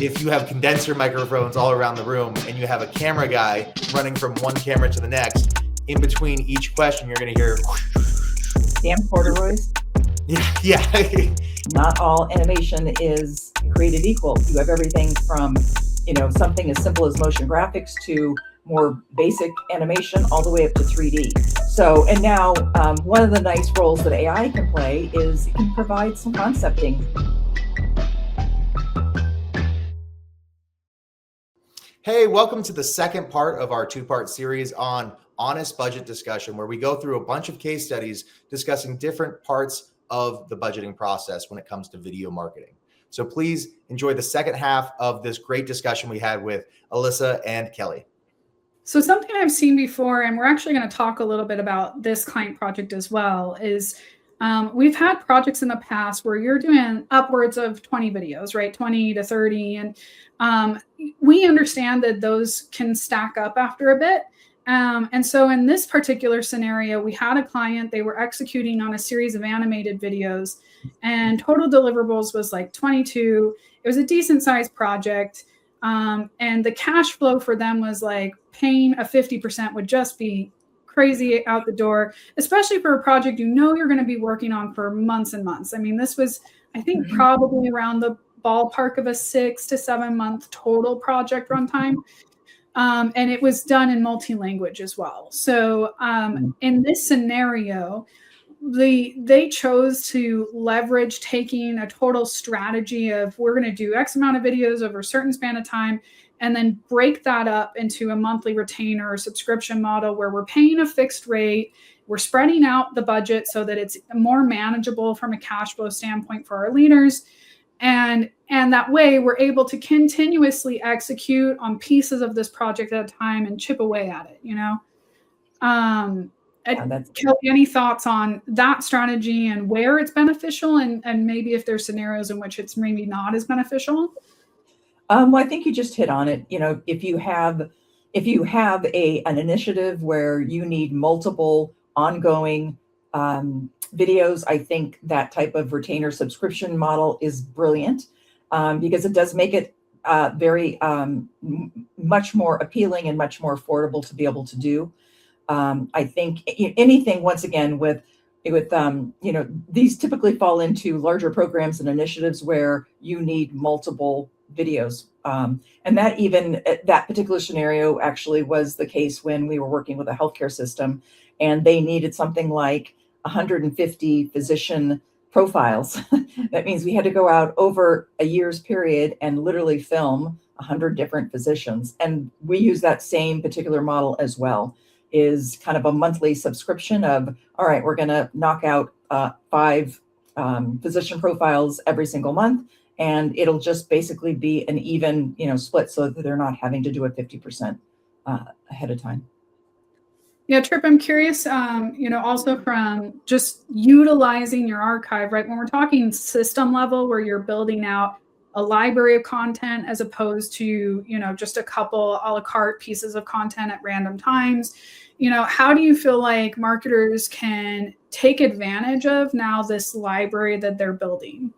if you have condenser microphones all around the room and you have a camera guy running from one camera to the next, in between each question, you're going to hear. Damn corduroys. Yeah. Not all animation is created equal. You have everything from, something as simple as motion graphics to more basic animation all the way up to 3D. So, and now one of the nice roles that AI can play is it can provide some concepting. Hey, welcome to the second part of our two-part series on honest budget discussion, where we go through a bunch of case studies discussing different parts of the budgeting process when it comes to video marketing. So please enjoy the second half of this great discussion we had with Alyssa and Kelly. So something I've seen before, and we're actually going to talk a little bit about this client project as well, is we've had projects in the past where you're doing upwards of 20 videos, right? 20 to 30. And we understand that those can stack up after a bit. And so in this particular scenario, we had a client, they were executing on a series of animated videos, and total deliverables was like 22. It was a decent sized project. And the cash flow for them was like paying a 50% would just be crazy out the door, especially for a project you're going to be working on for months and months. I mean, this was, I think, probably around the ballpark of a 6 to 7 month total project runtime. And it was done in multi-language as well. So in this scenario, they chose to leverage taking a total strategy of we're going to do X amount of videos over a certain span of time, and then break that up into a monthly retainer or subscription model where we're paying a fixed rate. We're spreading out the budget so that it's more manageable from a cash flow standpoint for our leaders. And that way we're able to continuously execute on pieces of this project at a time and chip away at it, Kelly, any thoughts on that strategy and where it's beneficial and maybe if there's scenarios in which it's maybe not as beneficial? Well, I think you just hit on it. If you have an initiative where you need multiple ongoing videos, I think that type of retainer subscription model is brilliant because it does make it very much more appealing and much more affordable to be able to do. I think anything, once again, with these typically fall into larger programs and initiatives where you need multiple videos. And that particular scenario actually was the case when we were working with a healthcare system, and they needed something like 150 physician profiles. That means we had to go out over a year's period and literally film 100 different physicians. And we use that same particular model as well, is kind of a monthly subscription of, all right, we're going to knock out 5 physician profiles every single month. And it'll just basically be an even, split so that they're not having to do it 50% ahead of time. Yeah, Trip, I'm curious, also from just utilizing your archive, right? When we're talking system level, where you're building out a library of content as opposed to, just a couple a la carte pieces of content at random times, how do you feel like marketers can take advantage of now this library that they're building?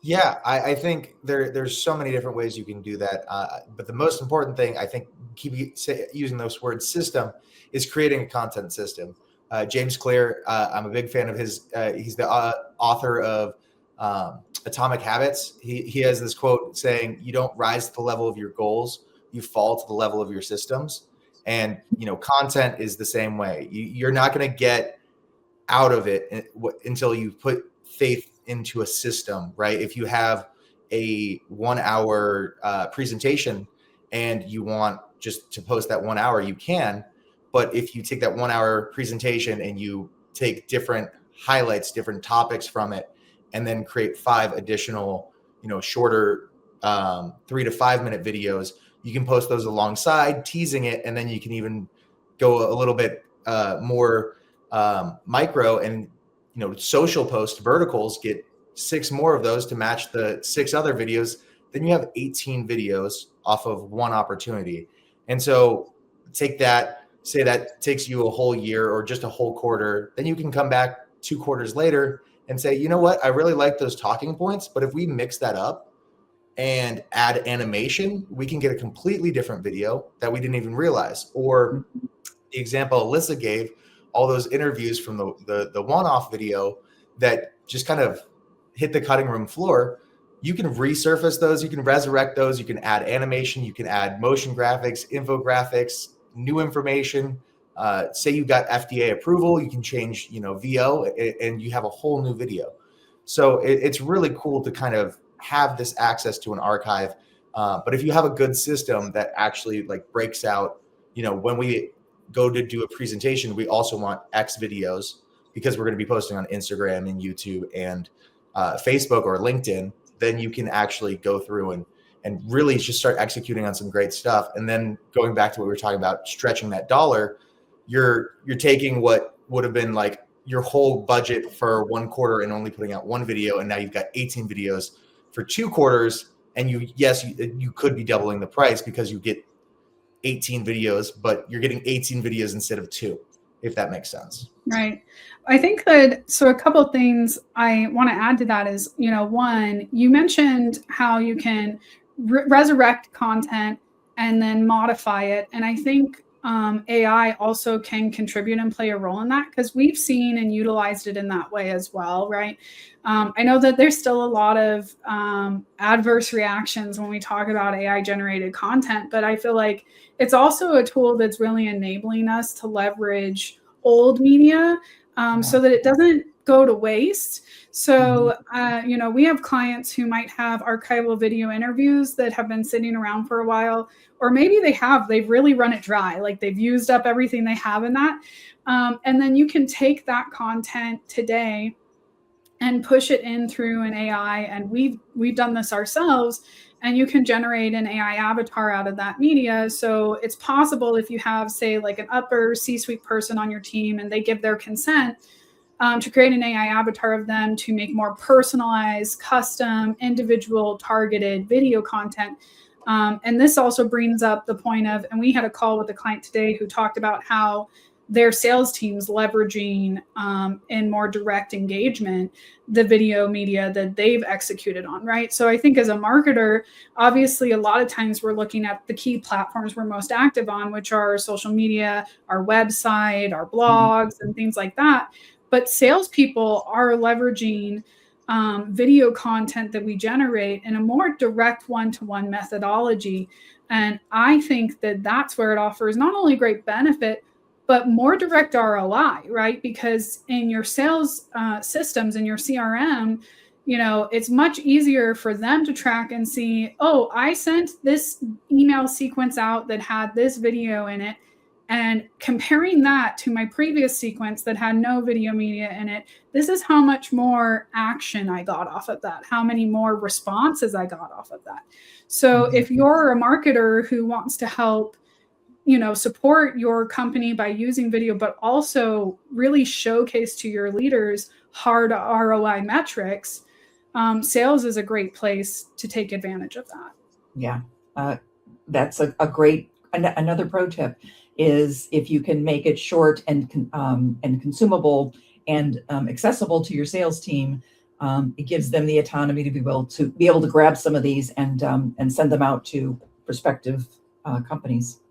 Yeah, I think there's so many different ways you can do that. But the most important thing, I think, using those words system, is creating a content system. James Clear, I'm a big fan of his. He's the author of Atomic Habits. He has this quote saying, "You don't rise to the level of your goals, you fall to the level of your systems." And, content is the same way. You're not going to get out of it until you put faith into a system, right? If you have a 1 hour presentation and you want just to post that 1 hour, you can. But if you take that 1 hour presentation and you take different highlights, different topics from it, and then create 5 additional, shorter 3 to 5 minute videos, you can post those alongside, teasing it, and then you can even go a little bit more micro and social post verticals, get 6 more of those to match the 6 other videos. Then you have 18 videos off of one opportunity. And so take that, say that takes you a whole year or just a whole quarter. Then you can come back 2 quarters later and say, you know what, I really like those talking points, but if we mix that up and add animation, we can get a completely different video that we didn't even realize. Or the example Alyssa gave, all those interviews from the one-off video that just kind of hit the cutting room floor, you can resurface those, you can resurrect those, you can add animation, you can add motion graphics, infographics, new information. Say you got FDA approval, you can change, VO, and you have a whole new video. So it's really cool to kind of have this access to an archive. But if you have a good system that actually like breaks out, when we go to do a presentation, we also want X videos because we're going to be posting on Instagram and YouTube and Facebook or LinkedIn. Then you can actually go through and really just start executing on some great stuff. And then going back to what we were talking about, stretching that dollar, you're taking what would have been like your whole budget for one quarter and only putting out one video, and now you've got 18 videos for 2 quarters. And you could be doubling the price because you get 18 videos, but you're getting 18 videos instead of 2, if that makes sense. Right. I think that, so a couple of things I want to add to that is, one, you mentioned how you can resurrect content and then modify it. And I think AI also can contribute and play a role in that, because we've seen and utilized it in that way as well, right? I know that there's still a lot of adverse reactions when we talk about AI generated content, but I feel like it's also a tool that's really enabling us to leverage old media so that it doesn't go to waste. So, we have clients who might have archival video interviews that have been sitting around for a while, or maybe they've really run it dry, like they've used up everything they have in that. And then you can take that content today and push it in through an AI. And we've done this ourselves, and you can generate an AI avatar out of that media. So it's possible if you have, say, like an upper C-suite person on your team and they give their consent, to create an AI avatar of them to make more personalized, custom, individual, targeted video content. And this also brings up the point of, and we had a call with a client today who talked about how their sales teams leveraging in more direct engagement the video media that they've executed on, right? So I think as a marketer, obviously a lot of times we're looking at the key platforms we're most active on, which are social media, our website, our blogs, and things like that. But salespeople are leveraging video content that we generate in a more direct one-to-one methodology. And I think that that's where it offers not only great benefit, but more direct ROI, right? Because in your sales systems, in your CRM, it's much easier for them to track and see, oh, I sent this email sequence out that had this video in it. And comparing that to my previous sequence that had no video media in it, this is how much more action I got off of that, how many more responses I got off of that. So if you're a marketer who wants to help, support your company by using video, but also really showcase to your leaders hard ROI metrics, sales is a great place to take advantage of that. Yeah, that's a great, another pro tip is if you can make it short and consumable and accessible to your sales team, it gives them the autonomy to be able to grab some of these and send them out to prospective companies.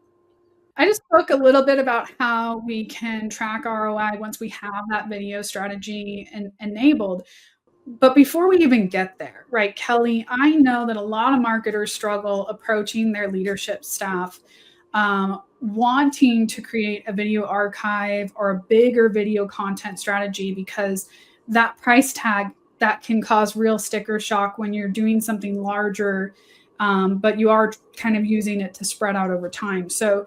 I just spoke a little bit about how we can track ROI once we have that video strategy enabled. But before we even get there, right, Kelly, I know that a lot of marketers struggle approaching their leadership staff wanting to create a video archive or a bigger video content strategy, because that price tag, that can cause real sticker shock when you're doing something larger, but you are kind of using it to spread out over time. So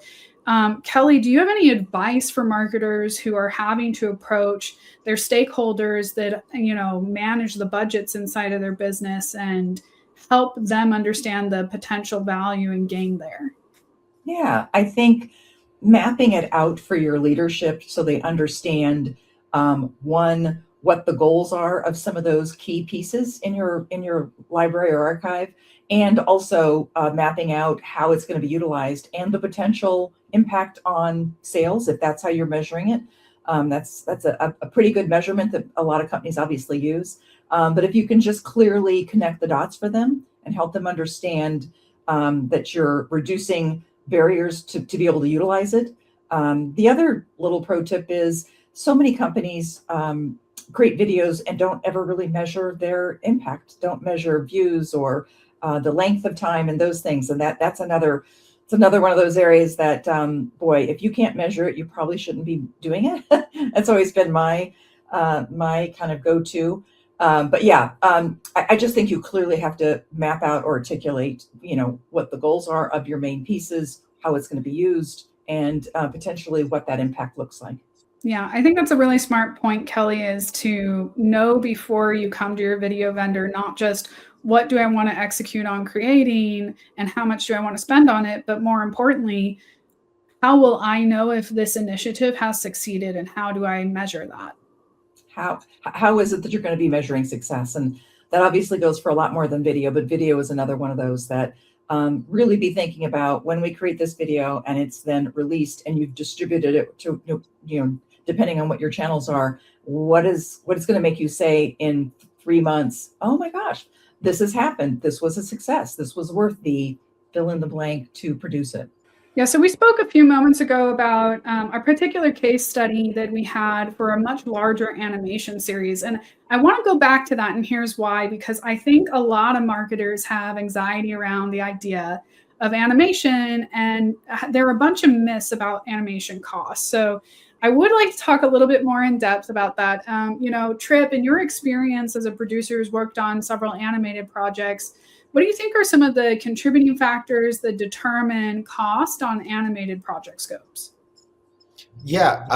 Kelly, do you have any advice for marketers who are having to approach their stakeholders that, manage the budgets inside of their business and help them understand the potential value and gain there? Yeah, I think mapping it out for your leadership so they understand, one, what the goals are of some of those key pieces in your library or archive, and also mapping out how it's going to be utilized and the potential impact on sales, if that's how you're measuring it. That's a pretty good measurement that a lot of companies obviously use. But if you can just clearly connect the dots for them and help them understand that you're reducing barriers to be able to utilize it. The other little pro tip is so many companies create videos and don't ever really measure their impact, don't measure views or the length of time and those things. And that's another one of those areas that, boy, if you can't measure it, you probably shouldn't be doing it. That's always been my kind of go-to. But yeah, I just think you clearly have to map out or articulate, what the goals are of your main pieces, how it's going to be used, and potentially what that impact looks like. Yeah, I think that's a really smart point, Kelly, is to know before you come to your video vendor, not just what do I want to execute on creating and how much do I want to spend on it, but more importantly, how will I know if this initiative has succeeded and how do I measure that? How is it that you're going to be measuring success? And that obviously goes for a lot more than video, but video is another one of those that really be thinking about when we create this video and it's then released and you've distributed it to, depending on what your channels are, what is going to make you say in 3 months, oh my gosh, this has happened. This was a success. This was worth the fill in the blank to produce it. Yeah, so we spoke a few moments ago about a particular case study that we had for a much larger animation series. And I want to go back to that, and here's why, because I think a lot of marketers have anxiety around the idea of animation, and there are a bunch of myths about animation costs. So I would like to talk a little bit more in depth about that. Trip, in your experience as a producer who's worked on several animated projects, what do you think are some of the contributing factors that determine cost on animated project scopes? Yeah,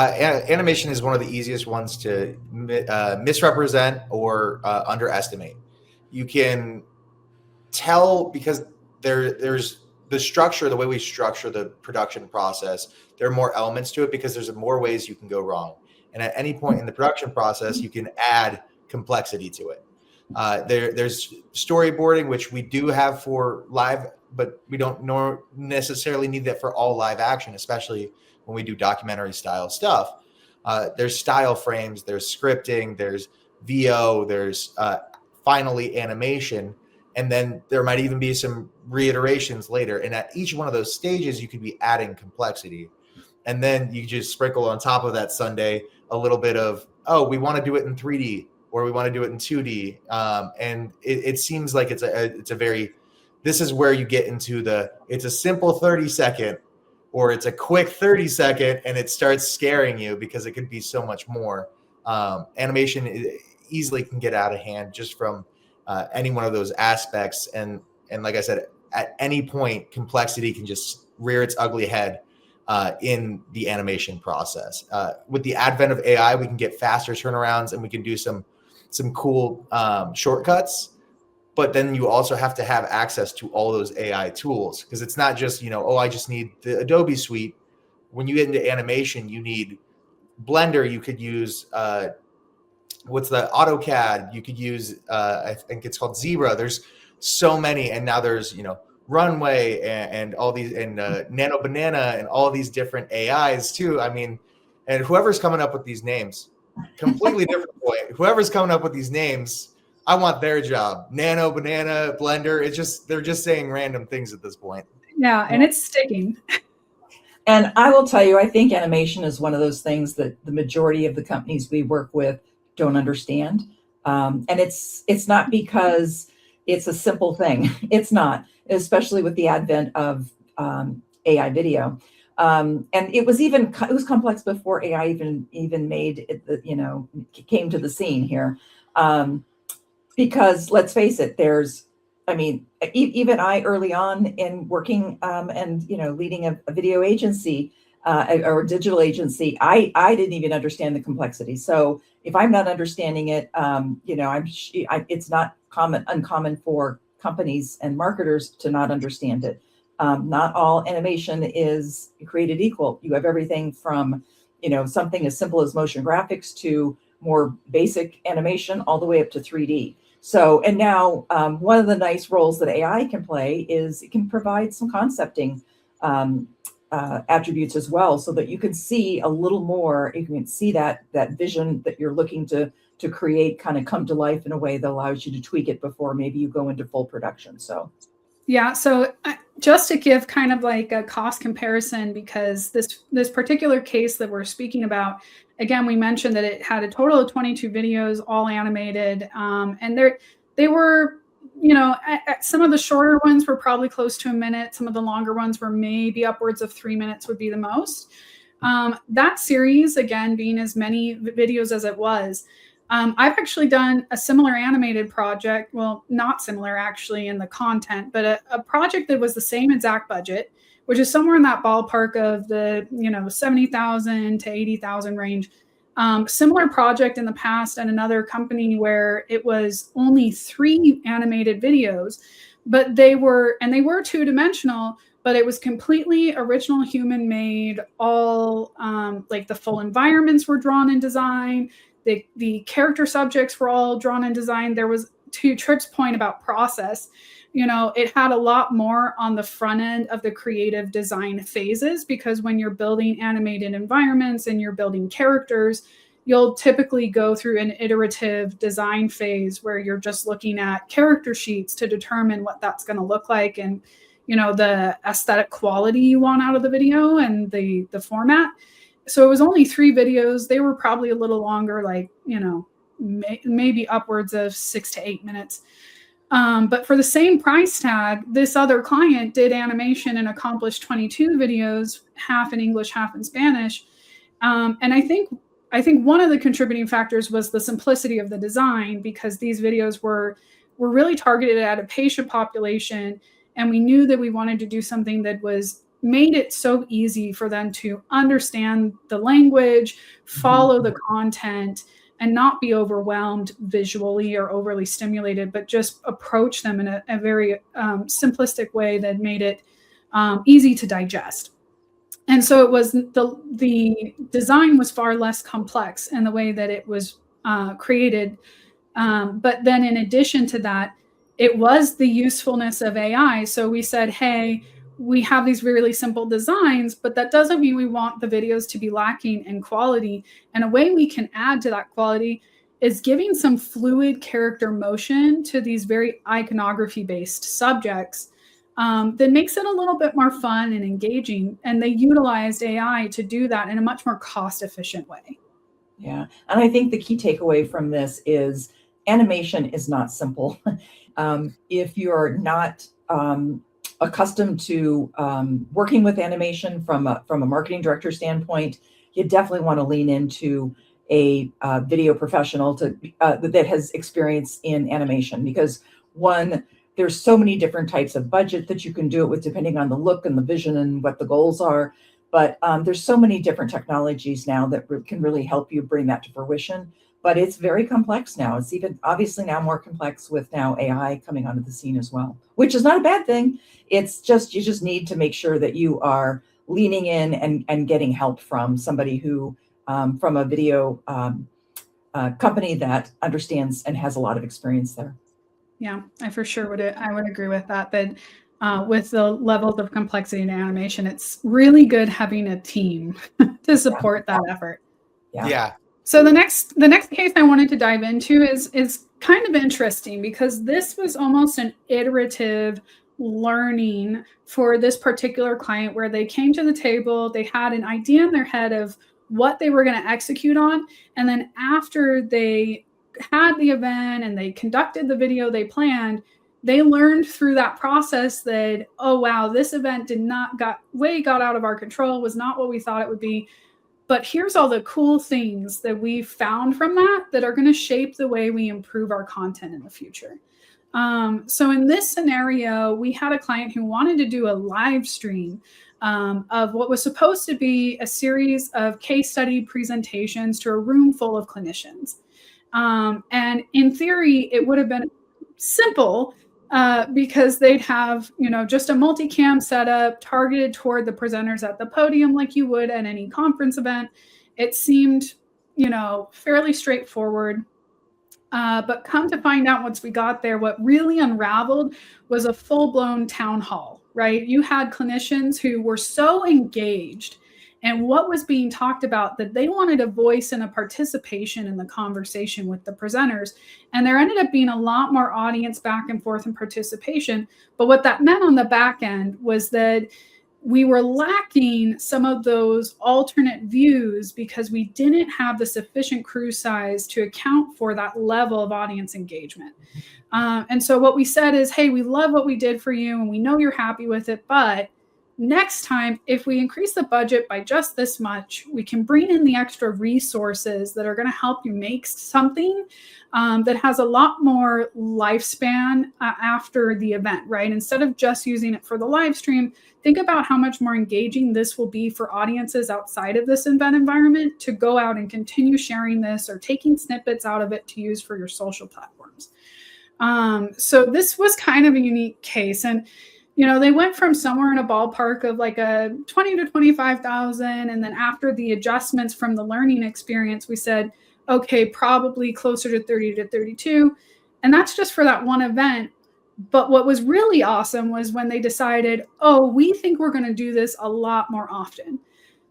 animation is one of the easiest ones to misrepresent or underestimate. You can tell because there's the structure, the way we structure the production process, there are more elements to it because there's more ways you can go wrong. And at any point in the production process, you can add complexity to it. There's storyboarding, which we do have for live, but we don't necessarily need that for all live action, especially when we do documentary style stuff. There's style frames, there's scripting, there's VO, there's finally animation. And then there might even be some reiterations later. And at each one of those stages, you could be adding complexity. And then you just sprinkle on top of that sundae a little bit of, oh, we want to do it in 3D or we want to do it in 2D. And it seems like it's a very, this is where you get into it's a simple 30-second or it's a quick 30-second and it starts scaring you because it could be so much more. Animation easily can get out of hand just from any one of those aspects. And like I said, at any point, complexity can just rear its ugly head in the animation process. With the advent of AI, we can get faster turnarounds and we can do some cool shortcuts. But then you also have to have access to all those AI tools because it's not just, I just need the Adobe suite. When you get into animation, you need Blender. You could use what's the AutoCAD? You could use, I think it's called Zebra. There's so many. And now there's, Runway and all these and Nano Banana and all these different AIs too. I mean, and whoever's coming up with these names, completely different point. Whoever's coming up with these names, I want their job. Nano Banana, Blender. They're just saying random things at this point. Yeah, and it's sticking. And I will tell you, I think animation is one of those things that the majority of the companies we work with don't understand. And it's not because it's a simple thing. It's not, especially with the advent of AI video. And it was complex before AI even made it, came to the scene here. Because let's face it, even I early on in working and leading a video agency or a digital agency, I didn't even understand the complexity. So if I'm not understanding it, it's not uncommon for companies and marketers to not understand it. Not all animation is created equal. You have everything from something as simple as motion graphics to more basic animation all the way up to 3D. So, and now one of the nice roles that AI can play is it can provide some concepting attributes as well, so that you can see a little more. You can see that vision that you're looking to to create kind of come to life in a way that allows you to tweak it before maybe you go into full production. So yeah, so just to give kind of like a cost comparison, because this particular case that we're speaking about, again, we mentioned that it had a total of 22 videos, all animated, and they were, you know, some of the shorter ones were probably close to a minute. Some of the longer ones were maybe upwards of 3 minutes would be the most. That series, again, being as many videos as it was, I've actually done a similar animated project. Well, not similar actually in the content, but a project that was the same exact budget, which is somewhere in that ballpark of the, you know, 70,000 to 80,000 range. Similar project in the past at another company where it was only 3 animated videos, but they were two-dimensional, but it was completely original human made. All like the full environments were drawn and designed. The character subjects were all drawn and designed. There was, to Tripp's point about process, you know, it had a lot more on the front end of the creative design phases, because when you're building animated environments and you're building characters, you'll typically go through an iterative design phase where you're just looking at character sheets to determine what that's going to look like, and, you know, the aesthetic quality you want out of the video and the format. So it was only 3 videos. They were probably a little longer, like, you know, maybe upwards of 6 to 8 minutes. But for the same price tag, this other client did animation and accomplished 22 videos, half in English, half in Spanish. And I think one of the contributing factors was the simplicity of the design, because these videos were really targeted at a patient population. And we knew that we wanted to do something that made it so easy for them to understand the language, follow the content, and not be overwhelmed visually or overly stimulated, but just approach them in a very simplistic way that made it easy to digest. And so it was the design was far less complex in the way that it was created. But then in addition to that, it was the usefulness of AI. So we said, hey, we have these really simple designs, but that doesn't mean we want the videos to be lacking in quality. And a way we can add to that quality is giving some fluid character motion to these very iconography-based subjects that makes it a little bit more fun and engaging. And they utilized AI to do that in a much more cost-efficient way. Yeah, and I think the key takeaway from this is animation is not simple. If you're not accustomed to working with animation from a marketing director standpoint, you definitely want to lean into a video professional that has experience in animation, because one, there's so many different types of budget that you can do it with, depending on the look and the vision and what the goals are. But there's so many different technologies now that can really help you bring that to fruition. But it's very complex now. It's even obviously now more complex with now AI coming onto the scene as well, which is not a bad thing. It's just, you just need to make sure that you are leaning in and getting help from somebody who, from a video company that understands and has a lot of experience there. Yeah, I for sure would agree with that. That with the levels of complexity in animation, it's really good having a team to support that effort. Yeah. So the next case I wanted to dive into is kind of interesting, because this was almost an iterative learning for this particular client, where they came to the table, they had an idea in their head of what they were going to execute on, and then after they had the event and they conducted the video they planned, they learned through that process that, oh wow, this event got out of our control, was not what we thought it would be. But here's all the cool things that we found from that are going to shape the way we improve our content in the future. So in this scenario, we had a client who wanted to do a live stream of what was supposed to be a series of case study presentations to a room full of clinicians. And in theory, it would have been simple because they'd have, just a multicam setup targeted toward the presenters at the podium like you would at any conference event. It seemed, fairly straightforward. But come to find out, once we got there, what really unraveled was a full-blown town hall, right? You had clinicians who were so engaged and what was being talked about that they wanted a voice and a participation in the conversation with the presenters. And there ended up being a lot more audience back and forth and participation. But what that meant on the back end was that we were lacking some of those alternate views because we didn't have the sufficient crew size to account for that level of audience engagement. And so what we said is, hey, we love what we did for you and we know you're happy with it, but next time, if we increase the budget by just this much, we can bring in the extra resources that are going to help you make something that has a lot more lifespan after the event, right? Instead of just using it for the live stream, think about how much more engaging this will be for audiences outside of this event environment to go out and continue sharing this or taking snippets out of it to use for your social platforms. So this was kind of a unique case. And they went from somewhere in a ballpark of like a 20 to 25,000. And then after the adjustments from the learning experience, we said, okay, probably closer to 30 to 32. And that's just for that one event. But what was really awesome was when they decided, oh, we think we're going to do this a lot more often.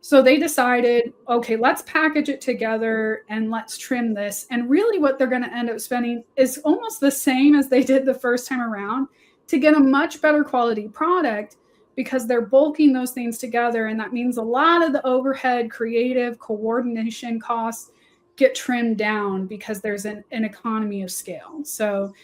So they decided, okay, let's package it together and let's trim this. And really what they're going to end up spending is almost the same as they did the first time around, to get a much better quality product, because they're bulking those things together. And that means a lot of the overhead, creative, coordination costs get trimmed down because there's an economy of scale. So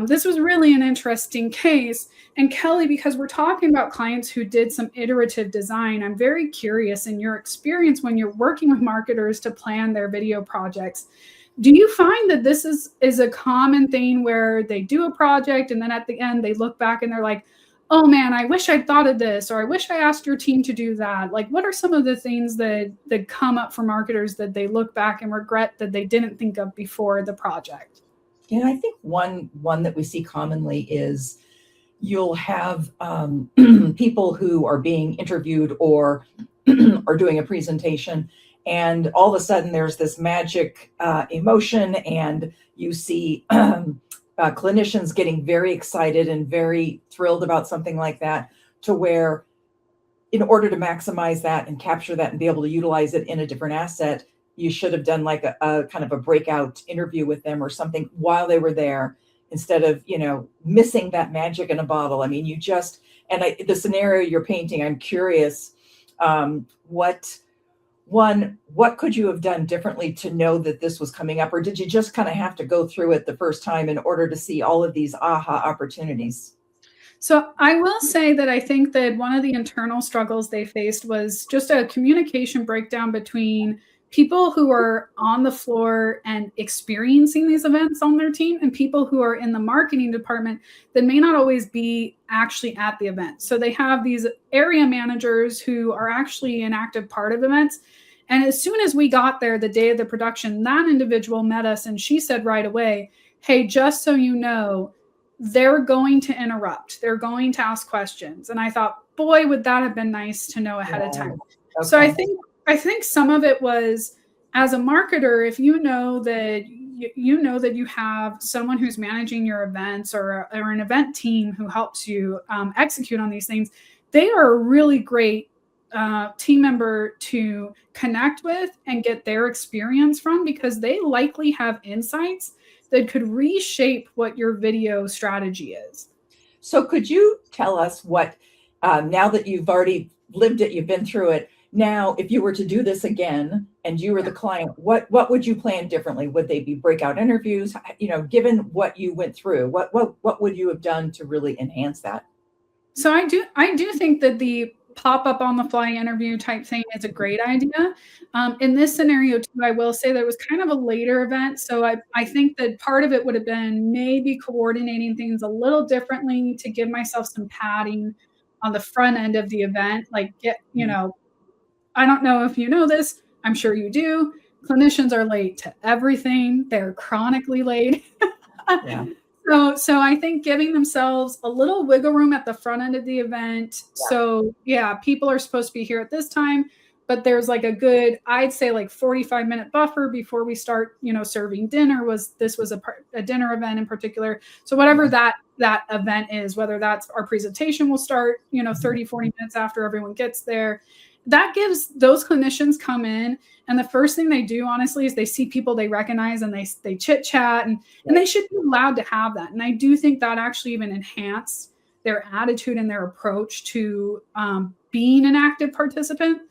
this was really an interesting case. And Kelly, because we're talking about clients who did some iterative design, I'm very curious in your experience when you're working with marketers to plan their video projects. Do you find that this is a common thing where they do a project and then at the end they look back and they're like, oh man, I wish I'd thought of this, or I wish I asked your team to do that? Like, what are some of the things that come up for marketers that they look back and regret that they didn't think of before the project? Yeah, I think one that we see commonly is you'll have people who are being interviewed or are doing a presentation, and all of a sudden there's this magic emotion, and you see clinicians getting very excited and very thrilled about something like that, to where in order to maximize that and capture that and be able to utilize it in a different asset, you should have done like a kind of a breakout interview with them or something while they were there, instead of, missing that magic in a bottle. I mean, the scenario you're painting, I'm curious, what could you have done differently to know that this was coming up? Or did you just kind of have to go through it the first time in order to see all of these aha opportunities? So I will say that I think that one of the internal struggles they faced was just a communication breakdown between people who are on the floor and experiencing these events on their team and people who are in the marketing department that may not always be actually at the event. So they have these area managers who are actually an active part of events. And as soon as we got there the day of the production, that individual met us and she said right away, hey, just so you know, they're going to interrupt. They're going to ask questions. And I thought, boy, would that have been nice to know ahead of time. Okay. So I think some of it was, as a marketer, if you know that you have someone who's managing your events or an event team who helps you execute on these things, they are a really great team member to connect with and get their experience from, because they likely have insights that could reshape what your video strategy is. So could you tell us what, now that you've already lived it, you've been through it, now, if you were to do this again and you were the client, what would you plan differently? Would they be breakout interviews? Given what you went through, what would you have done to really enhance that? So I do think that the pop-up on the fly interview type thing is a great idea. In this scenario too, I will say that it was kind of a later event. So I think that part of it would have been maybe coordinating things a little differently to give myself some padding on the front end of the event, like I don't know if you know this, I'm sure you do. Clinicians are late to everything. They're chronically late. Yeah. So I think giving themselves a little wiggle room at the front end of the event. Yeah. So yeah, people are supposed to be here at this time, but there's like a good, I'd say like 45-minute buffer before we start, serving dinner. This was a dinner event in particular. So whatever that event is, whether that's our presentation will start, 30, 40 minutes after everyone gets there. that gives those clinicians come in, and the first thing they do, honestly, is they see people they recognize and they chit chat, and they should be allowed to have that. And I do think that actually even enhanced their attitude and their approach to being an active participant.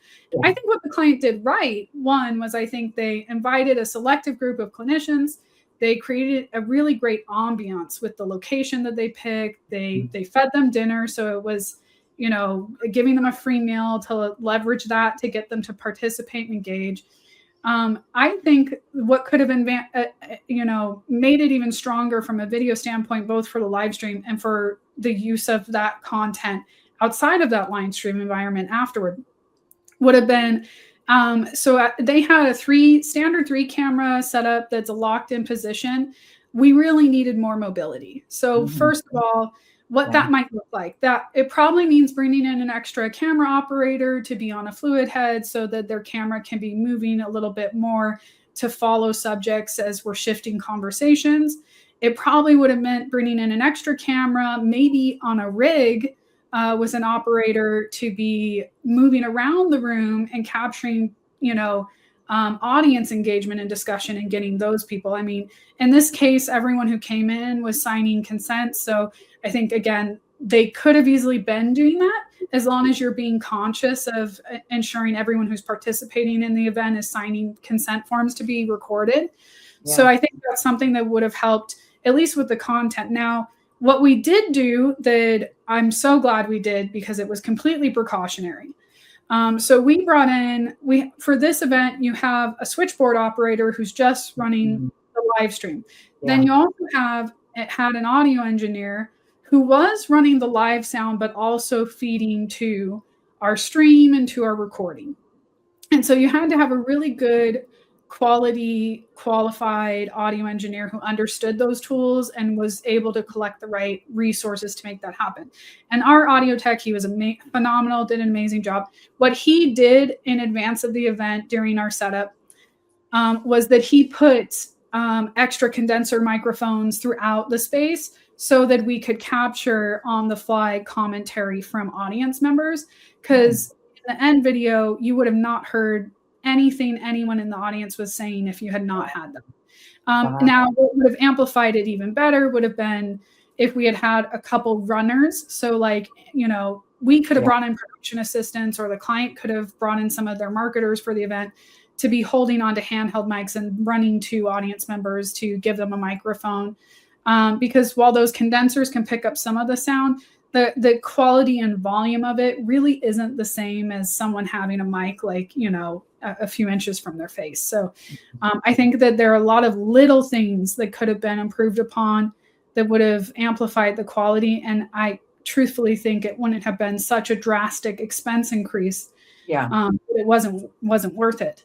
I think what the client did right, one, was I think they invited a selective group of clinicians. They created a really great ambiance with the location that they picked. They fed them dinner, so it was, you know, giving them a free meal to leverage that to get them to participate and engage. I think what could have been, you know, made it even stronger from a video standpoint, both for the live stream and for the use of that content outside of that live stream environment afterward, would have been, so they had a standard 3 camera setup that's a locked in position. We really needed more mobility. So first of all, what that might look like, that it probably means bringing in an extra camera operator to be on a fluid head so that their camera can be moving a little bit more to follow subjects as we're shifting conversations. It probably would have meant bringing in an extra camera, maybe on a rig, with an operator to be moving around the room and capturing, you know, audience engagement and discussion and getting those people. I mean, in this case, everyone who came in was signing consent. So I think, again, they could have easily been doing that, as long as you're being conscious of ensuring everyone who's participating in the event is signing consent forms to be recorded. Yeah. So I think that's something that would have helped, at least with the content. Now, what we did do that I'm so glad we did, because it was completely precautionary. So we brought in, for this event, you have a switchboard operator who's just running the live stream. Yeah. Then you also had an audio engineer who was running the live sound, but also feeding to our stream and to our recording. And so you had to have a really good qualified audio engineer who understood those tools and was able to collect the right resources to make that happen. And our audio tech, he was phenomenal, did an amazing job. What he did in advance of the event during our setup was that he put extra condenser microphones throughout the space so that we could capture on the fly commentary from audience members. Because in the end video, you would have not heard anything anyone in the audience was saying if you had not had them. Now, what would have amplified it even better would have been if we had had a couple runners. So like, you know, we could have brought in production assistants, or the client could have brought in some of their marketers for the event to be holding onto handheld mics and running to audience members to give them a microphone. Because while those condensers can pick up some of the sound, the quality and volume of it really isn't the same as someone having a mic, like, you know, a few inches from their face. So I think that there are a lot of little things that could have been improved upon that would have amplified the quality. And I truthfully think it wouldn't have been such a drastic expense increase. Yeah, it wasn't worth it.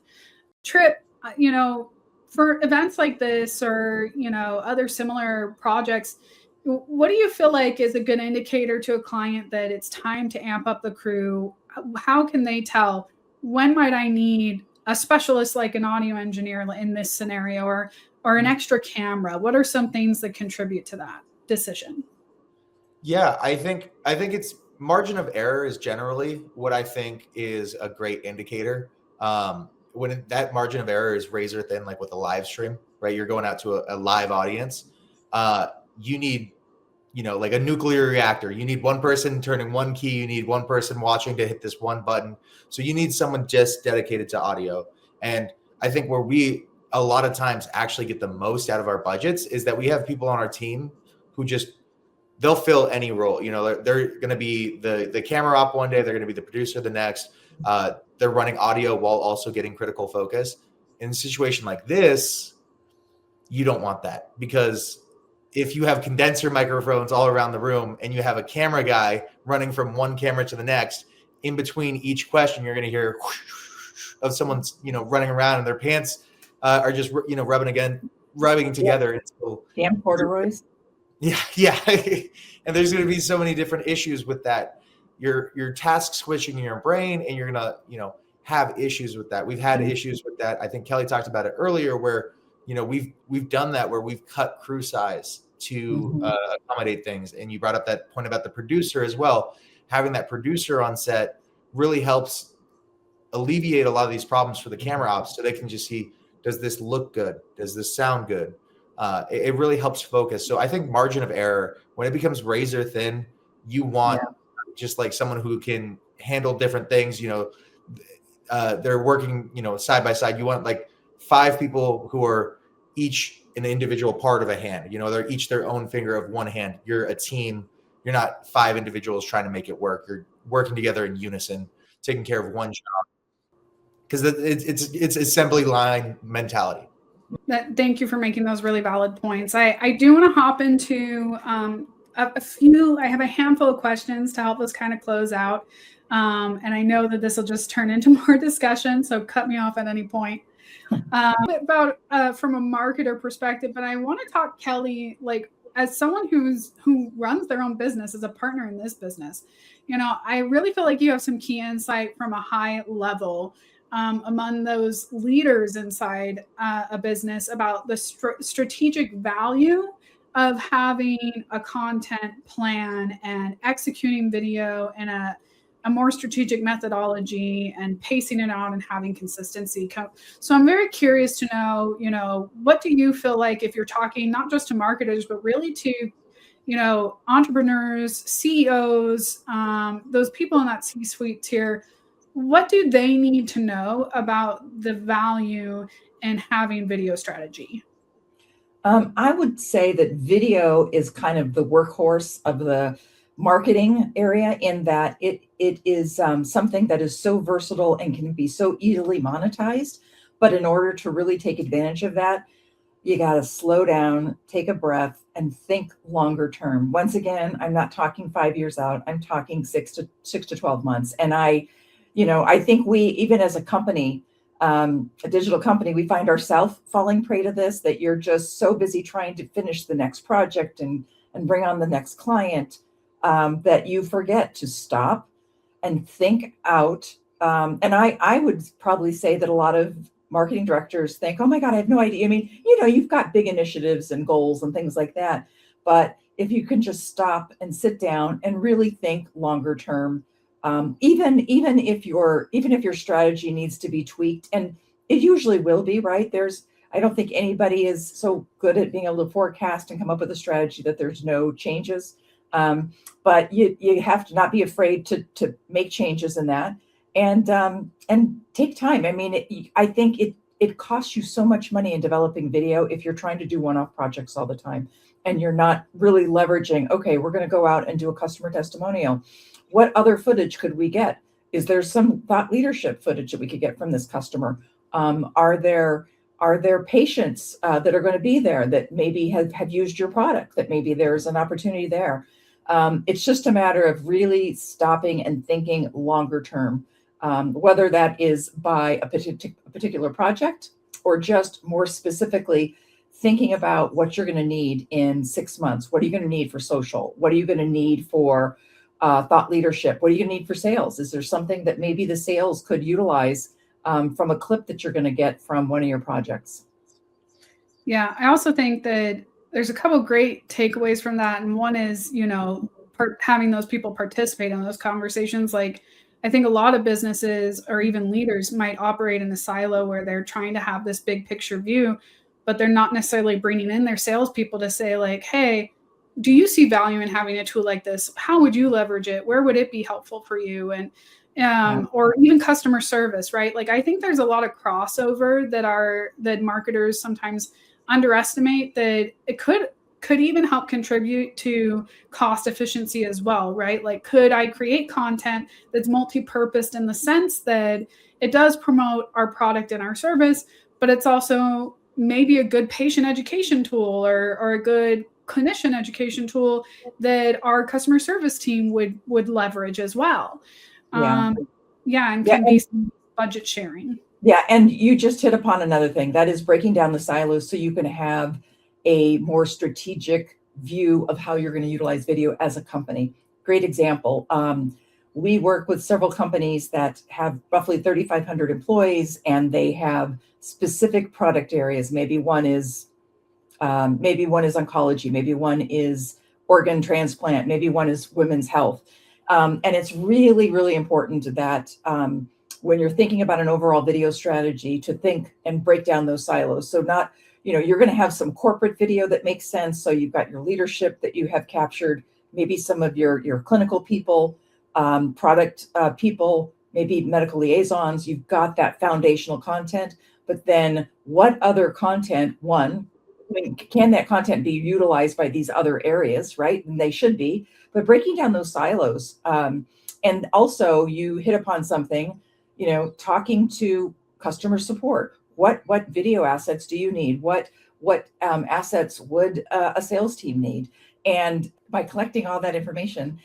Trip, you know, for events like this, or, you know, other similar projects, what do you feel like is a good indicator to a client that it's time to amp up the crew? How can they tell, when might I need a specialist like an audio engineer in this scenario, or an extra camera? What are some things that contribute to that decision? Yeah, I think it's margin of error is generally what I think is a great indicator. When that margin of error is razor thin, like with a live stream, right? You're going out to a live audience. You need, you know, like a nuclear reactor. You need one person turning one key. You need one person watching to hit this one button. So you need someone just dedicated to audio. And I think where we a lot of times actually get the most out of our budgets is that we have people on our team who they'll fill any role. You know, they're going to be the camera op one day. They're going to be the producer the next. They're running audio while also getting critical focus. In a situation like this, you don't want that, because if you have condenser microphones all around the room and you have a camera guy running from one camera to the next, in between each question, you're going to hear whoosh of someone's, you know, running around and their pants are just, you know, rubbing together. Until, damn corduroys. Yeah. And there's going to be so many different issues with that. Your task switching in your brain, and you're going to, you know, have issues with that. We've had issues with that. I think Kelly talked about it earlier, where, you know, we've done that, where we've cut crew size to accommodate things. And you brought up that point about the producer as well. Having that producer on set really helps alleviate a lot of these problems for the camera ops, so they can just see, does this look good? Does this sound good? It really helps focus. So I think margin of error, when it becomes razor thin, you want just like someone who can handle different things. They're working, side by side. You want like 5 people who are each an individual part of a hand. They're each their own finger of one hand. You're a team. You're not 5 individuals trying to make it work. You're working together in unison, taking care of one job. Because it's assembly line mentality. Thank you for making those really valid points. I do want to hop into a few. I have a handful of questions to help us kind of close out. And I know that this will just turn into more discussion, so cut me off at any point. About from a marketer perspective, but I want to talk, Kelly, like as someone who runs their own business, as a partner in this business. I really feel like you have some key insight from a high level among those leaders inside a business about the strategic value of having a content plan and executing video in a more strategic methodology and pacing it out and having consistency. So I'm very curious to know, what do you feel like, if you're talking not just to marketers, but really to, entrepreneurs, CEOs, those people in that C-suite tier, what do they need to know about the value in having video strategy? I would say that video is kind of the workhorse of the marketing area, in that it is something that is so versatile and can be so easily monetized. But in order to really take advantage of that, you got to slow down, take a breath, and think longer term. Once again, I'm not talking 5 years out. I'm talking 6 to 12 months. And I think we, even as a company, a digital company, we find ourselves falling prey to this, that you're just so busy trying to finish the next project and bring on the next client, that you forget to stop and think out. And I would probably say that a lot of marketing directors think, oh my God, I have no idea. I mean, you've got big initiatives and goals and things like that. But if you can just stop and sit down and really think longer term, even if your strategy needs to be tweaked, and it usually will be, right? I don't think anybody is so good at being able to forecast and come up with a strategy that there's no changes. But you have to not be afraid to make changes in that, and take time. I mean, I think it costs you so much money in developing video if you're trying to do one-off projects all the time, and you're not really leveraging, okay, we're going to go out and do a customer testimonial. What other footage could we get? Is there some thought leadership footage that we could get from this customer? Are there patients that are going to be there that maybe have used your product, that maybe there's an opportunity there? It's just a matter of really stopping and thinking longer term, whether that is by a particular project, or just more specifically thinking about what you're going to need in 6 months. What are you going to need for social? What are you going to need for thought leadership? What are you going to need for sales? Is there something that maybe the sales could utilize from a clip that you're going to get from one of your projects? Yeah, I also think that there's a couple of great takeaways from that. And one is, having those people participate in those conversations. Like, I think a lot of businesses or even leaders might operate in a silo where they're trying to have this big picture view, but they're not necessarily bringing in their salespeople to say like, hey, do you see value in having a tool like this? How would you leverage it? Where would it be helpful for you? And or even customer service, right? Like, I think there's a lot of crossover that marketers sometimes underestimate, that it could even help contribute to cost efficiency as well, right? Like, could I create content that's multi-purposed in the sense that it does promote our product and our service, but it's also maybe a good patient education tool or a good clinician education tool that our customer service team would leverage as well. And can be some budget sharing. Yeah, and you just hit upon another thing, that is breaking down the silos so you can have a more strategic view of how you're going to utilize video as a company. Great example. We work with several companies that have roughly 3,500 employees, and they have specific product areas. Maybe one is oncology, maybe one is organ transplant, maybe one is women's health. And it's really, really important that when you're thinking about an overall video strategy to think and break down those silos. So not, you're going to have some corporate video that makes sense. So you've got your leadership that you have captured, maybe some of your clinical people, product people, maybe medical liaisons. You've got that foundational content, but then what other content, can that content be utilized by these other areas, right? And they should be, but breaking down those silos. And also you hit upon something, talking to customer support. What video assets do you need? What assets would a sales team need? And by collecting all that information,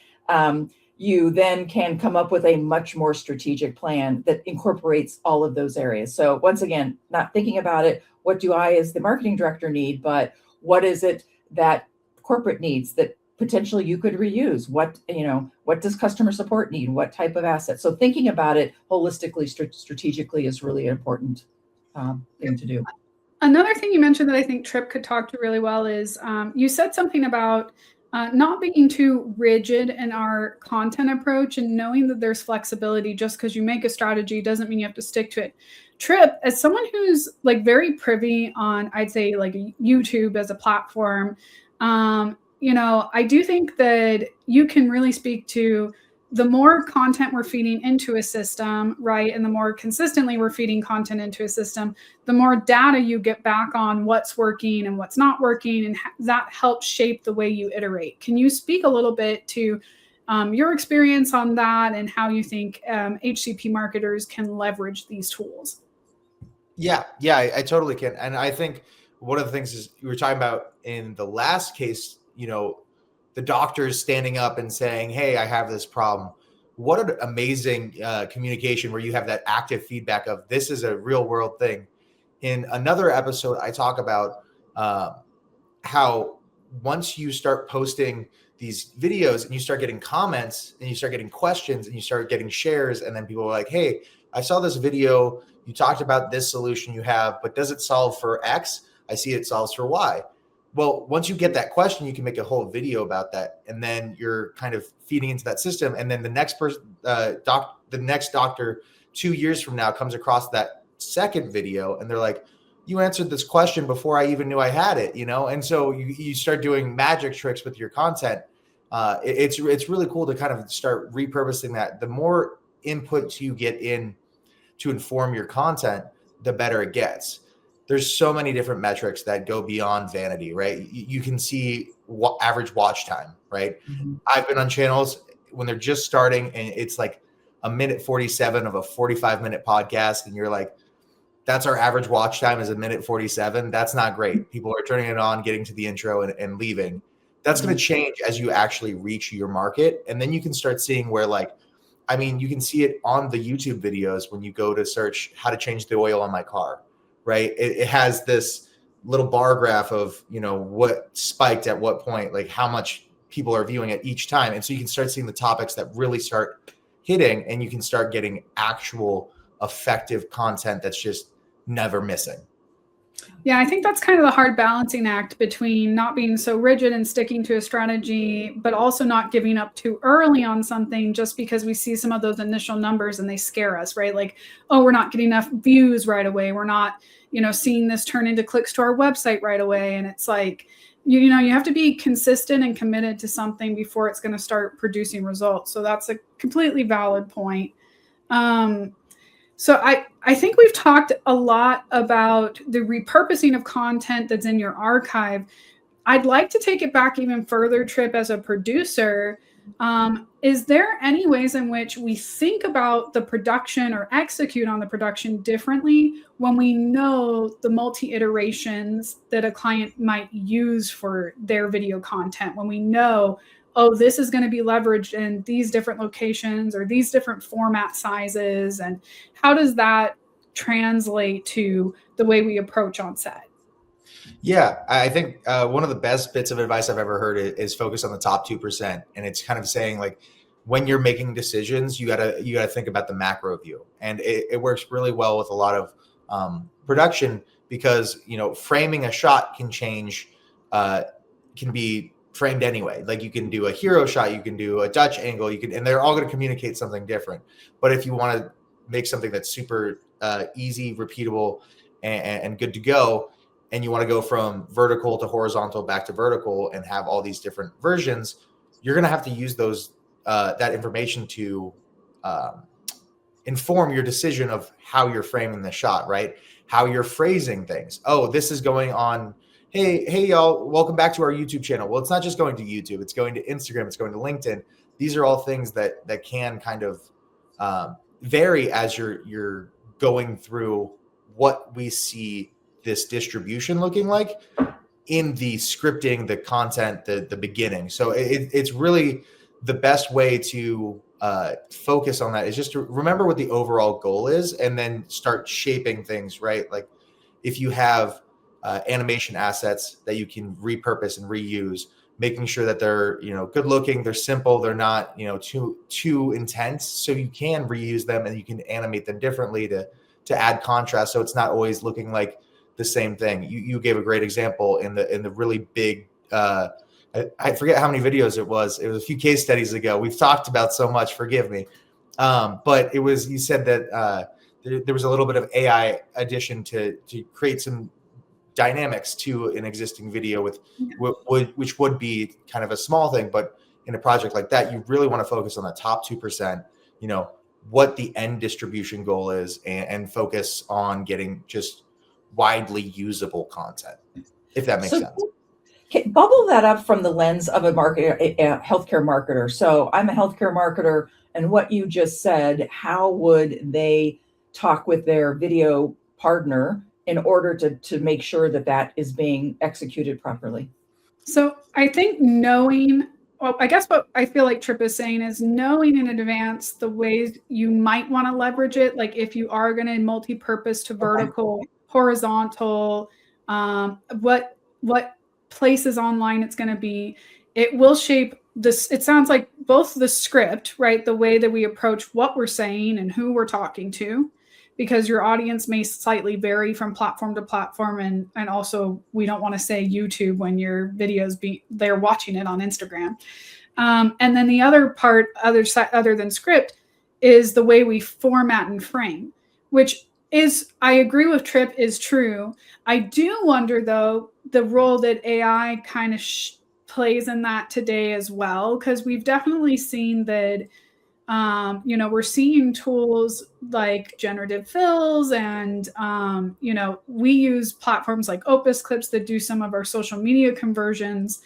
you then can come up with a much more strategic plan that incorporates all of those areas. So once again, not thinking about it, what do I as the marketing director need, but what is it that corporate needs that potentially you could reuse? What does customer support need? What type of assets? So thinking about it holistically, strategically is really an important thing to do. Another thing you mentioned that I think Trip could talk to really well is you said something about not being too rigid in our content approach and knowing that there's flexibility. Just because you make a strategy doesn't mean you have to stick to it. Trip, as someone who's like very privy on, I'd say like YouTube as a platform, I do think that you can really speak to the more content we're feeding into a system, right? And the more consistently we're feeding content into a system, the more data you get back on what's working and what's not working. And that helps shape the way you iterate. Can you speak a little bit to your experience on that and how you think HCP marketers can leverage these tools? Yeah, I totally can. And I think one of the things is you were talking about in the last case, the doctors standing up and saying, hey, I have this problem. What an amazing communication where you have that active feedback of this is a real world thing. In another episode, I talk about how once you start posting these videos and you start getting comments and you start getting questions and you start getting shares, and then people are like, hey, I saw this video. You talked about this solution you have, but does it solve for X? I see it solves for Y. Well, once you get that question, you can make a whole video about that, and then you're kind of feeding into that system. And then the next person, the next doctor, 2 years from now, comes across that second video, and they're like, "You answered this question before I even knew I had it," And so you start doing magic tricks with your content. It's really cool to kind of start repurposing that. The more inputs you get in to inform your content, the better it gets. There's so many different metrics that go beyond vanity, right? You can see average watch time, right? Mm-hmm. I've been on channels when they're just starting and it's like a minute 47 of a 45-minute podcast. And you're like, that's our average watch time is a minute 47. That's not great. People are turning it on, getting to the intro and leaving. That's going to change as you actually reach your market. And then you can start seeing where you can see it on the YouTube videos when you go to search how to change the oil on my car. Right. It has this little bar graph of, what spiked at what point, like how much people are viewing it each time. And so you can start seeing the topics that really start hitting, and you can start getting actual effective content that's just never missing. Yeah, I think that's kind of the hard balancing act between not being so rigid and sticking to a strategy, but also not giving up too early on something just because we see some of those initial numbers and they scare us, right? Like, oh, we're not getting enough views right away. We're not, seeing this turn into clicks to our website right away. And it's like, you have to be consistent and committed to something before it's going to start producing results. So that's a completely valid point. So I think we've talked a lot about the repurposing of content that's in your archive. I'd like to take it back even further, Trip, as a producer. Is there any ways in which we think about the production or execute on the production differently when we know the multi-iterations that a client might use for their video content? When we know, oh, this is going to be leveraged in these different locations or these different format sizes, and how does that translate to the way we approach on set? Yeah, I think one of the best bits of advice I've ever heard is focus on the top 2%. And it's kind of saying like, when you're making decisions, you gotta think about the macro view. And it works really well with a lot of production because, framing a shot can change, can be framed anyway. Like you can do a hero shot, you can do a Dutch angle, and they're all going to communicate something different. But if you want to make something that's super easy, repeatable, and good to go, and you want to go from vertical to horizontal back to vertical and have all these different versions, you're going to have to use those that information to inform your decision of how you're framing the shot, right? How you're phrasing things. Oh, this is going on. Hey, y'all, welcome back to our YouTube channel. Well, it's not just going to YouTube, it's going to Instagram, it's going to LinkedIn. These are all things that can kind of vary as you're going through what we see this distribution looking like in the scripting, the content, the beginning. So it's really the best way to focus on that is just to remember what the overall goal is and then start shaping things, right? Like if you have animation assets that you can repurpose and reuse, making sure that they're, good looking, they're simple, they're not, too intense. So you can reuse them and you can animate them differently to add contrast. So it's not always looking like the same thing. You gave a great example in the really big, I forget how many videos it was. It was a few case studies ago. We've talked about so much, forgive me. But it was, you said that there was a little bit of AI addition to create some dynamics to an existing video which would be kind of a small thing, but in a project like that, you really want to focus on the top 2%, what the end distribution goal is and focus on getting just widely usable content, if that makes sense. Bubble that up from the lens of a healthcare marketer. So I'm a healthcare marketer, and what you just said, how would they talk with their video partner in order to make sure that is being executed properly? So I think I guess what I feel like Trip is saying is knowing in advance the ways you might want to leverage it. Like if you are going to multi-purpose to vertical, horizontal, what places online it's going to be, it will shape this. It sounds like both the script, right? The way that we approach what we're saying and who we're talking to, because your audience may slightly vary from platform to platform. And also we don't want to say YouTube when your videos they're watching it on Instagram. And then the other part, other than script, is the way we format and frame, which is, I agree with Trip, is true. I do wonder though, the role that AI kind of plays in that today as well, because we've definitely seen that, we're seeing tools like generative fills and, we use platforms like Opus Clips that do some of our social media conversions.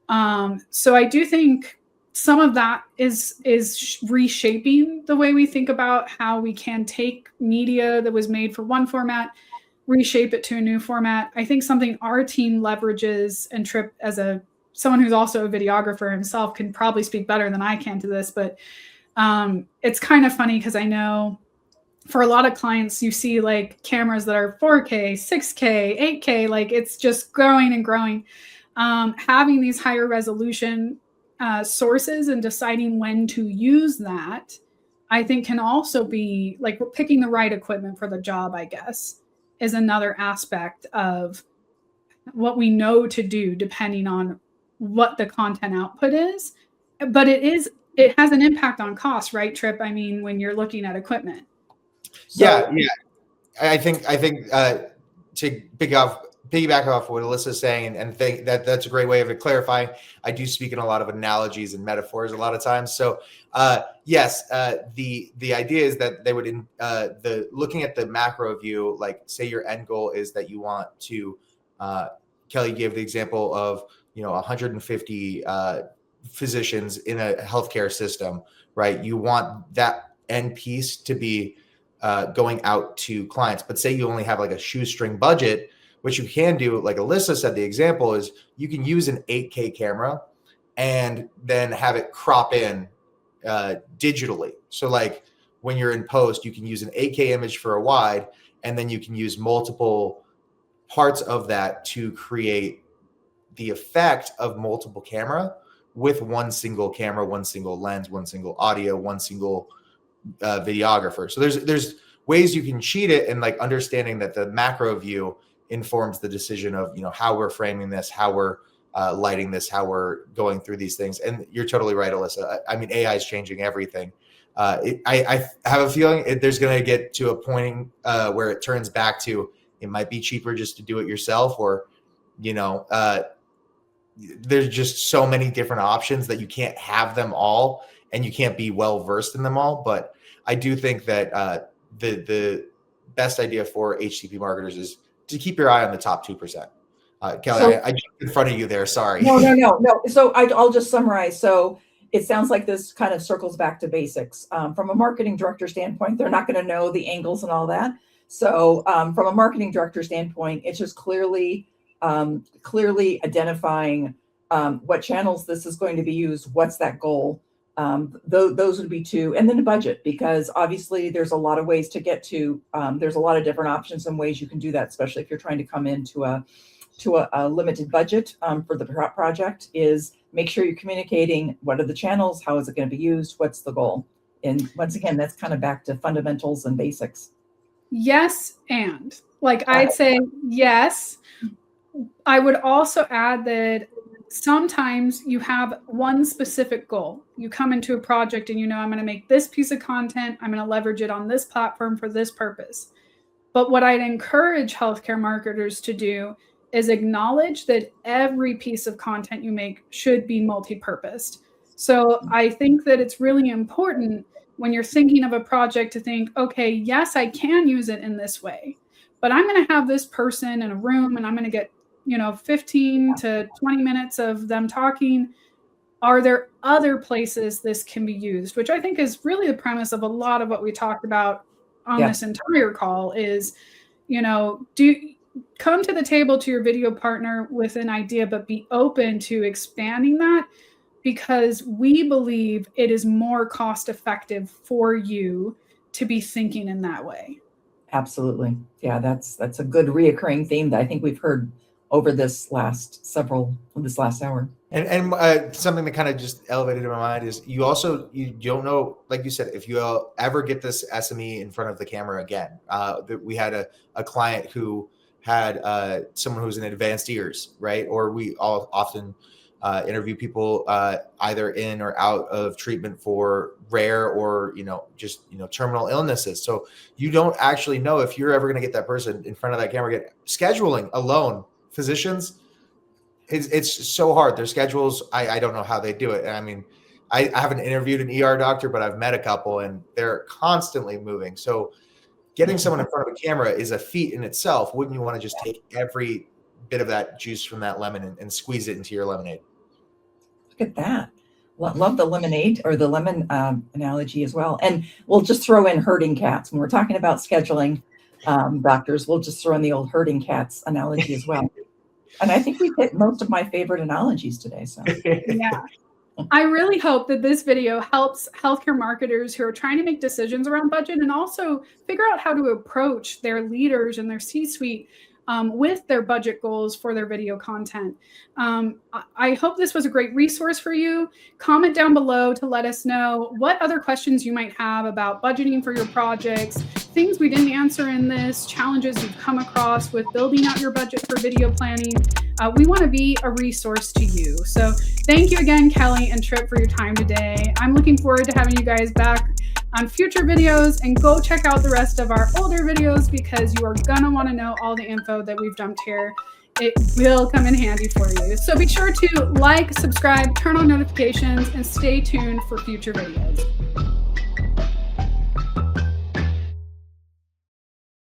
So I do think some of that is reshaping the way we think about how we can take media that was made for one format, reshape it to a new format. I think something our team leverages, and Trip, as someone who's also a videographer himself, can probably speak better than I can to this, but it's kind of funny because I know for a lot of clients, you see like cameras that are 4K, 6K, 8K, like it's just growing and growing. Having these higher resolution sources and deciding when to use that, I think can also be like picking the right equipment for the job, I guess, is another aspect of what we know to do depending on what the content output is. But it has an impact on cost, right, Trip? I mean, when you're looking at equipment. So, yeah. I think to piggyback off what Alyssa's saying, and think that's a great way of it clarifying. I do speak in a lot of analogies and metaphors a lot of times. So yes, the idea is that they would looking at the macro view, like say your end goal is that you want to, Kelly gave the example of 150 physicians in a healthcare system, right? You want that end piece to be going out to clients, but say you only have like a shoestring budget. What you can do, like Alyssa said, the example is you can use an 8K camera and then have it crop in digitally. So like when you're in post, you can use an 8K image for a wide, and then you can use multiple parts of that to create the effect of multiple camera with one single camera, one single lens, one single audio, one single videographer. So there's ways you can cheat it, and like understanding that the macro view informs the decision of how we're framing this, how we're lighting this, how we're going through these things. And you're totally right, Alyssa. I mean, AI is changing everything. I have a feeling there's going to get to a point where it turns back to, it might be cheaper just to do it yourself, or, there's just so many different options that you can't have them all and you can't be well versed in them all. But I do think that the best idea for HCP marketers is to keep your eye on the top 2%. Kelly, I jumped in front of you there. Sorry. No. So I'll just summarize. So it sounds like this kind of circles back to basics. From a marketing director standpoint, they're not going to know the angles and all that. So from a marketing director standpoint, it's just clearly identifying what channels this is going to be used, what's that goal. Those would be two, and then the budget, because obviously there's a lot of ways to get to, there's a lot of different options and ways you can do that, especially if you're trying to come into a limited budget for the project. Is make sure you're communicating what are the channels, how is it going to be used, what's the goal. And once again, that's kind of back to fundamentals and basics. Yes, and I'd say yes. I would also add that sometimes you have one specific goal. You come into a project and I'm going to make this piece of content. I'm going to leverage it on this platform for this purpose. But what I'd encourage healthcare marketers to do is acknowledge that every piece of content you make should be multi-purposed. So I think that it's really important when you're thinking of a project to think, okay, yes, I can use it in this way, but I'm going to have this person in a room and I'm going to get 15 to 20 minutes of them talking. Are there other places this can be used? Which I think is really the premise of a lot of what we talked about on this entire call is, come to the table to your video partner with an idea, but be open to expanding that, because we believe it is more cost effective for you to be thinking in that way. Absolutely. Yeah, that's a good reoccurring theme that I think we've heard over this last hour. And something that kind of just elevated in my mind is you don't know, like you said, if you ever get this SME in front of the camera again. We had a client who had someone who's in advanced ears, right? Or we all often interview people either in or out of treatment for rare or terminal illnesses. So you don't actually know if you're ever going to get that person in front of that camera again. Scheduling alone, physicians, it's so hard. Their schedules, I don't know how they do it. I mean, I haven't interviewed an ER doctor, but I've met a couple and they're constantly moving. So getting someone in front of a camera is a feat in itself. Wouldn't you want to just take every bit of that juice from that lemon and squeeze it into your lemonade? Look at that. Love the lemonade or the lemon analogy as well. And we'll just throw in herding cats. When we're talking about scheduling doctors, we'll just throw in the old herding cats analogy as well. And I think we've hit most of my favorite analogies today. So yeah. I really hope that this video helps healthcare marketers who are trying to make decisions around budget and also figure out how to approach their leaders and their C-suite with their budget goals for their video content. I hope this was a great resource for you. Comment down below to let us know what other questions you might have about budgeting for your projects, things we didn't answer in this, challenges you've come across with building out your budget for video planning. We want to be a resource to you. So thank you again, Kelly and Trip, for your time today. I'm looking forward to having you guys back on future videos, and go check out the rest of our older videos because you are gonna want to know all the info that we've dumped here. It will come in handy for you. So be sure to like, subscribe, turn on notifications, and stay tuned for future videos.